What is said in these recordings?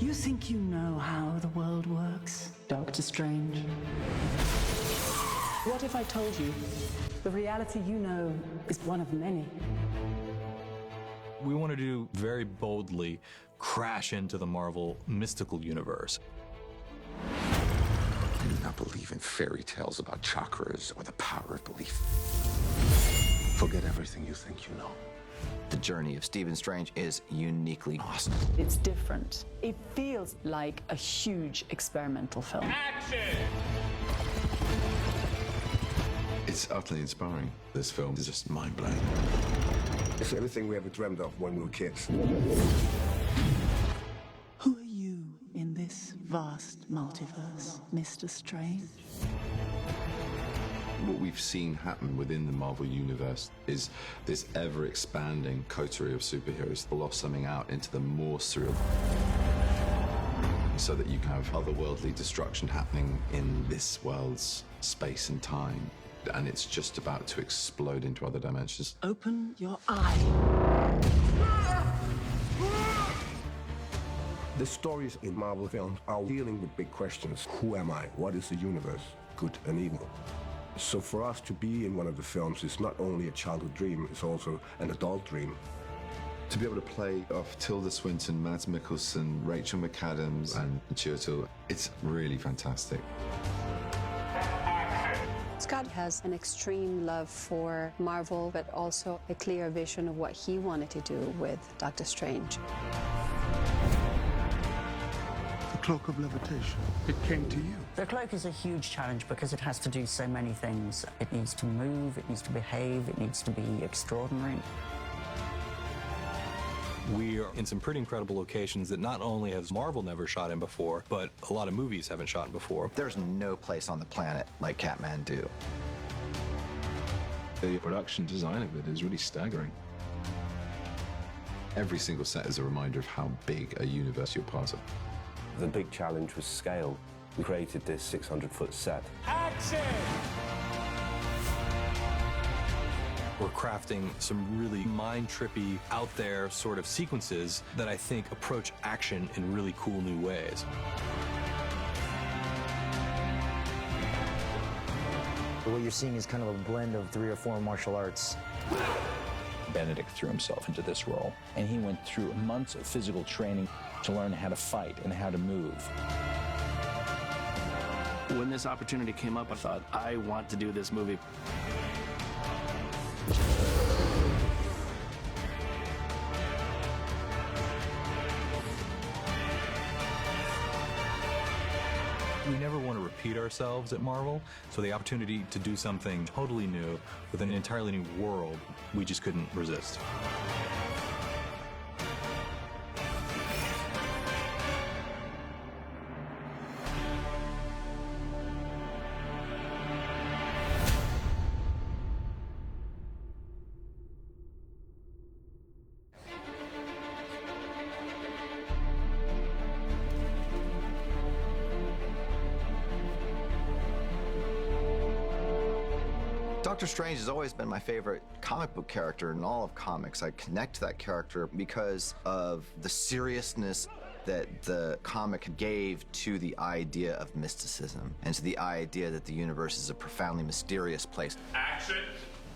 You think you know how the world works, Doctor Strange? What if I told you the reality you know is one of many? We want to do very boldly crash into the Marvel mystical universe. I do not believe in fairy tales about chakras or the power of belief. Forget everything you think you know. The journey of Stephen Strange is uniquely awesome. It's different. It feels like a huge experimental film. Action! It's utterly inspiring. This film is just mind-blowing. It's everything we ever dreamt of when we were kids. Who are you in this vast multiverse, Mr. Strange? What we've seen happen within the Marvel Universe is this ever-expanding coterie of superheroes blossoming out into the more surreal, so that you can have otherworldly destruction happening in this world's space and time. And it's just about to explode into other dimensions. Open your eye. The stories in Marvel films are dealing with big questions. Who am I? What is the universe? Good and evil. So for us to be in one of the films is not only a childhood dream, it's also an adult dream. To be able to play off Tilda Swinton, Mads Mikkelsen, Rachel McAdams, and Chiwetel, it's really fantastic. Scott has an extreme love for Marvel, but also a clear vision of what he wanted to do with Doctor Strange. The cloak of levitation. It came to you. The cloak is a huge challenge because it has to do so many things. It needs to move, it needs to behave, it needs to be extraordinary. We are in some pretty incredible locations that not only has Marvel never shot in before, but a lot of movies haven't shot in before. There's no place on the planet like Kathmandu. The production design of it is really staggering. Every single set is a reminder of how big a universe you're part of. The big challenge was scale. We created this 600-foot set. Action! We're crafting some really mind-trippy, out-there sort of sequences that I think approach action in really cool new ways. What you're seeing is kind of a blend of 3 or 4 martial arts. Benedict threw himself into this role, and he went through months of physical training to learn how to fight and how to move. When this opportunity came up, I thought, I want to do this movie. We never want to repeat ourselves at Marvel, so the opportunity to do something totally new with an entirely new world, we just couldn't resist. Doctor Strange has always been my favorite comic book character in all of comics. I connect to that character because of the seriousness that the comic gave to the idea of mysticism and to the idea that the universe is a profoundly mysterious place. Action!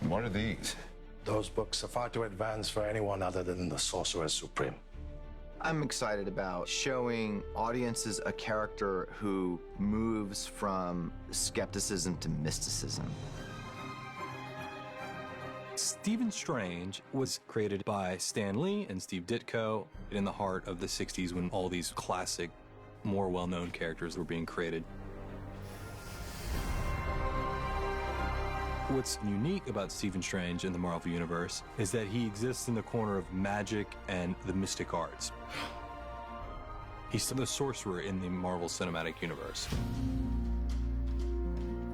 What are these? Those books are far too advanced for anyone other than the Sorcerer Supreme. I'm excited about showing audiences a character who moves from skepticism to mysticism. Stephen Strange was created by Stan Lee and Steve Ditko in the heart of the 60s when all these classic, more well-known characters were being created. What's unique about Stephen Strange in the Marvel Universe is that he exists in the corner of magic and the mystic arts. He's the sorcerer in the Marvel Cinematic Universe.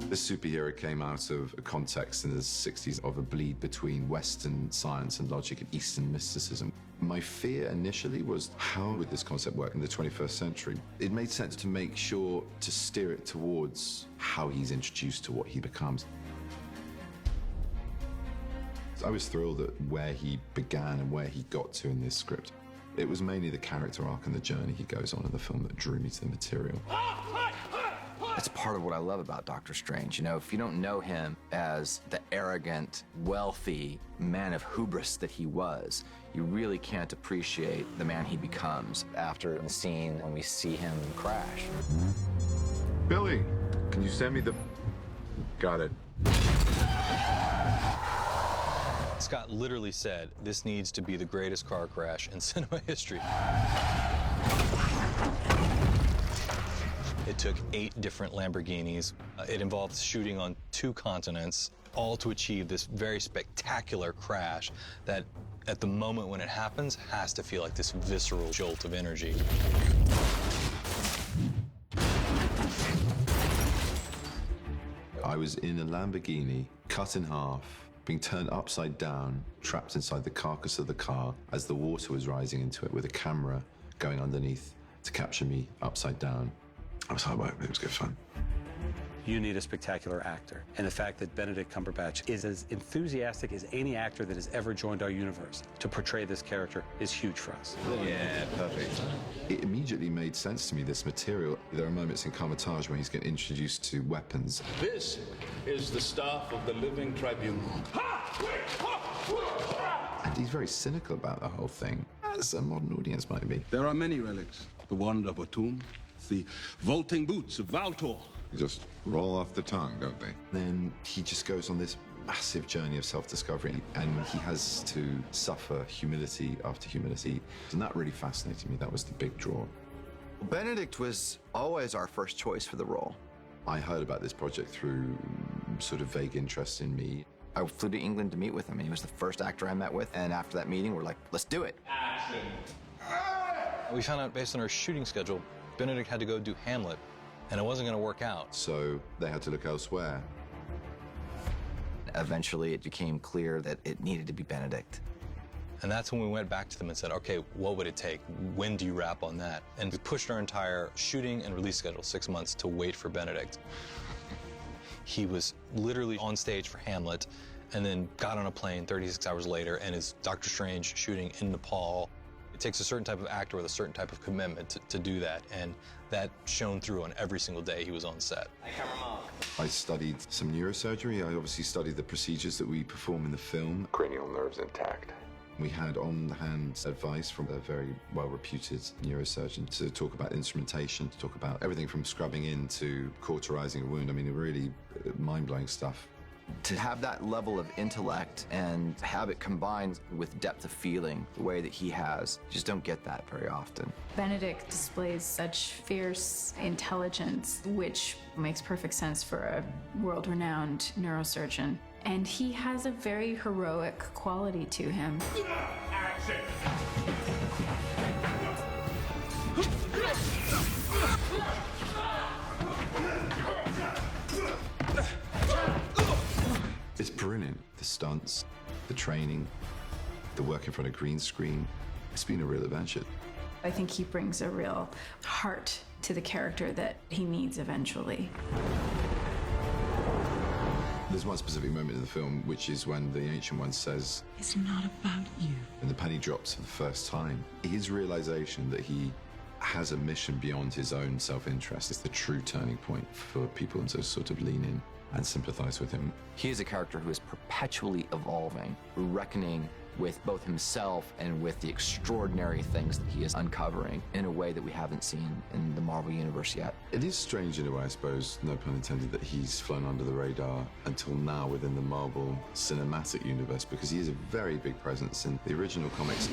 This superhero came out of a context in the 60s of a bleed between Western science and logic and Eastern mysticism. My fear initially was, how would this concept work in the 21st century? It made sense to make sure to steer it towards how he's introduced to what he becomes. I was thrilled at where he began and where he got to in this script. It was mainly the character arc and the journey he goes on in the film that drew me to the material. It's part of what I love about Doctor Strange. You know, if you don't know him as the arrogant, wealthy man of hubris that he was, you really can't appreciate the man he becomes after the scene when we see him crash. Billy, can you send me the... Got it. Scott literally said, this needs to be the greatest car crash in cinema history. It took 8 different Lamborghinis. It involved shooting on 2 continents, all to achieve this very spectacular crash that, at the moment when it happens, has to feel like this visceral jolt of energy. I was in a Lamborghini, cut in half, being turned upside down, trapped inside the carcass of the car as the water was rising into it with a camera going underneath to capture me upside down. I was hard work, but it was good fun. You need a spectacular actor. And the fact that Benedict Cumberbatch is as enthusiastic as any actor that has ever joined our universe to portray this character is huge for us. Yeah, perfect. It immediately made sense to me, this material. There are moments in Cumberbatch where he's getting introduced to weapons. This is the staff of the Living Tribunal. And he's very cynical about the whole thing, as a modern audience might be. There are many relics. The wand of a tomb, the vaulting boots of Valtor. Just roll off the tongue, don't they? Then he just goes on this massive journey of self-discovery, and he has to suffer humility after humility. And that really fascinated me. That was the big draw. Benedict was always our first choice for the role. I heard about this project through sort of vague interest in me. I flew to England to meet with him, and he was the first actor I met with. And after that meeting, we're like, let's do it. Action. We found out based on our shooting schedule, Benedict had to go do Hamlet, and it wasn't going to work out. So they had to look elsewhere. Eventually, it became clear that it needed to be Benedict. And that's when we went back to them and said, okay, what would it take? When do you wrap on that? And we pushed our entire shooting and release schedule 6 months to wait for Benedict. He was literally on stage for Hamlet and then got on a plane 36 hours later and is Doctor Strange shooting in Nepal. It takes a certain type of actor with a certain type of commitment to do that, and that shone through on every single day he was on set. I studied some neurosurgery. I obviously studied the procedures that we perform in the film. Cranial nerves intact. We had on-hand advice from a very well-reputed neurosurgeon to talk about instrumentation, to talk about everything from scrubbing in to cauterizing a wound. I mean, really mind-blowing stuff. To have that level of intellect and have it combined with depth of feeling, the way that he has, you just don't get that very often. Benedict displays such fierce intelligence, which makes perfect sense for a world-renowned neurosurgeon. And he has a very heroic quality to him. Action. It's brilliant. The stunts, the training, the work in front of green screen. It's been a real adventure. I think he brings a real heart to the character that he needs eventually. There's one specific moment in the film, which is when the Ancient One says, It's not about you. and the penny drops for the first time. His realization that he has a mission beyond his own self-interest is the true turning point for people to sort of lean in and sympathize with him. He is a character who is perpetually evolving, reckoning with both himself and with the extraordinary things that he is uncovering in a way that we haven't seen in the Marvel Universe yet. It is strange in a way, I suppose, no pun intended, that he's flown under the radar until now within the Marvel Cinematic Universe, because he is a very big presence in the original comics.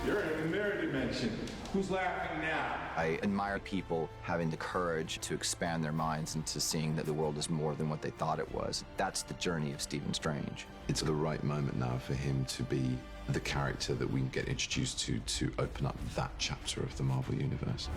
You're in a mirror dimension. Who's laughing now? I admire people having the courage to expand their minds into seeing that the world is more than what they thought it was. That's the journey of Stephen Strange. It's the right moment now for him to be the character that we can get introduced to open up that chapter of the Marvel Universe.